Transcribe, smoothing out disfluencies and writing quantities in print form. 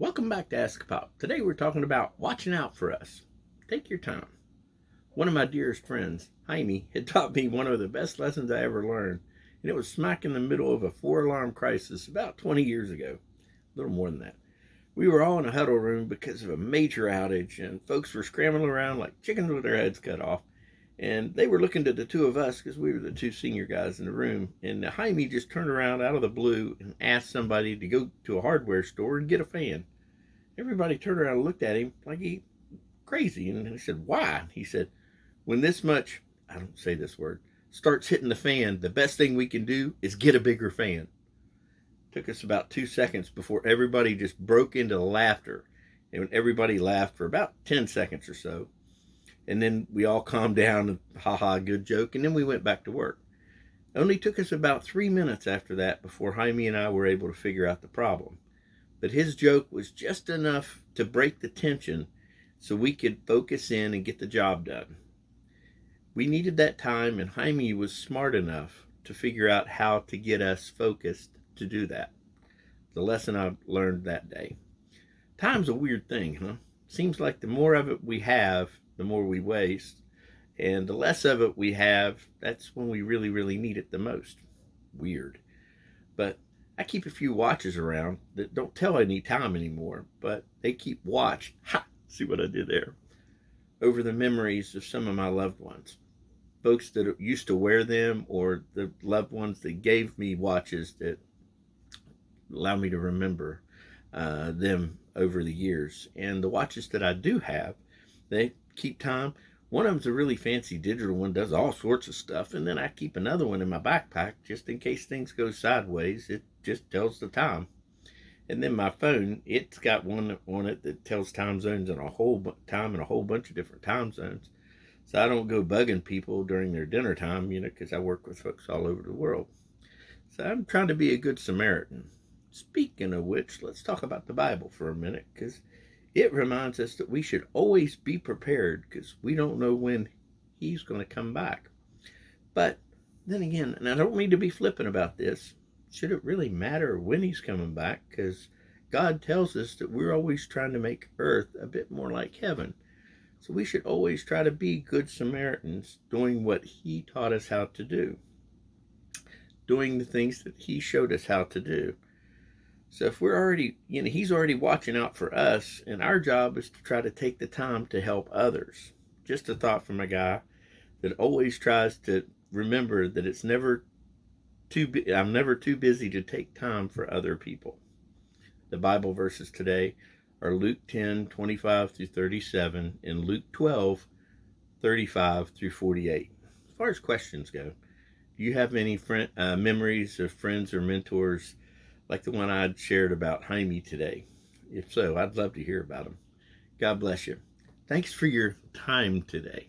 Welcome back to AskAPop. Today we're talking about watching out for us. Take your time. One of my dearest friends, Jaime, had taught me one of the best lessons I ever learned, and it was smack in the middle of a four-alarm crisis about 20 years ago. A little more than that. We were all in a huddle room because of a major outage, and folks were scrambling around like chickens with their heads cut off. And they were looking to the two of us because we were the two senior guys in the room. And Jaime just turned around out of the blue and asked somebody to go to a hardware store and get a fan. Everybody turned around and looked at him like he crazy. And he said, "Why?" He said, "When this much, I don't say this word, starts hitting the fan, the best thing we can do is get a bigger fan." Took us about 2 seconds before everybody just broke into laughter. And everybody laughed for about 10 seconds or so. And then we all calmed down and haha, good joke. And then we went back to work. It only took us about 3 minutes after that before Jaime and I were able to figure out the problem. But his joke was just enough to break the tension so we could focus in and get the job done. We needed that time, and Jaime was smart enough to figure out how to get us focused to do that. The lesson I learned that day. Time's a weird thing, huh? Seems like the more of it we have, the more we waste. And the less of it we have, that's when we really, really need it the most. Weird. But I keep a few watches around that don't tell any time anymore, but they keep watch. Ha! See what I did there? Over the memories of some of my loved ones. Folks that used to wear them, or the loved ones that gave me watches that allow me to remember them over the years. And the watches that I do have, they keep time. One of them's a really fancy digital one, does all sorts of stuff. And then I keep another one in my backpack just in case things go sideways. It just tells the time. And then my phone, it's got one on it that tells time zones and a whole time in a whole bunch of different time zones. So I don't go bugging people during their dinner time, because I work with folks all over the world. So I'm trying to be a good Samaritan. Speaking of which, let's talk about the Bible for a minute, because it reminds us that we should always be prepared because we don't know when he's going to come back. But then again, and I don't mean to be flippant about this, should it really matter when he's coming back? Because God tells us that we're always trying to make earth a bit more like heaven. So we should always try to be good Samaritans, doing what he taught us how to do, doing the things that he showed us how to do. So if we're already, he's already watching out for us, and our job is to try to take the time to help others. Just a thought from a guy that always tries to remember that I'm never too busy to take time for other people. The Bible verses today are Luke 10:25 through 37 and Luke 12:35 through 48. As far as questions go, do you have any memories of friends or mentors like the one I shared about Jaime today? If so, I'd love to hear about them. God bless you. Thanks for your time today.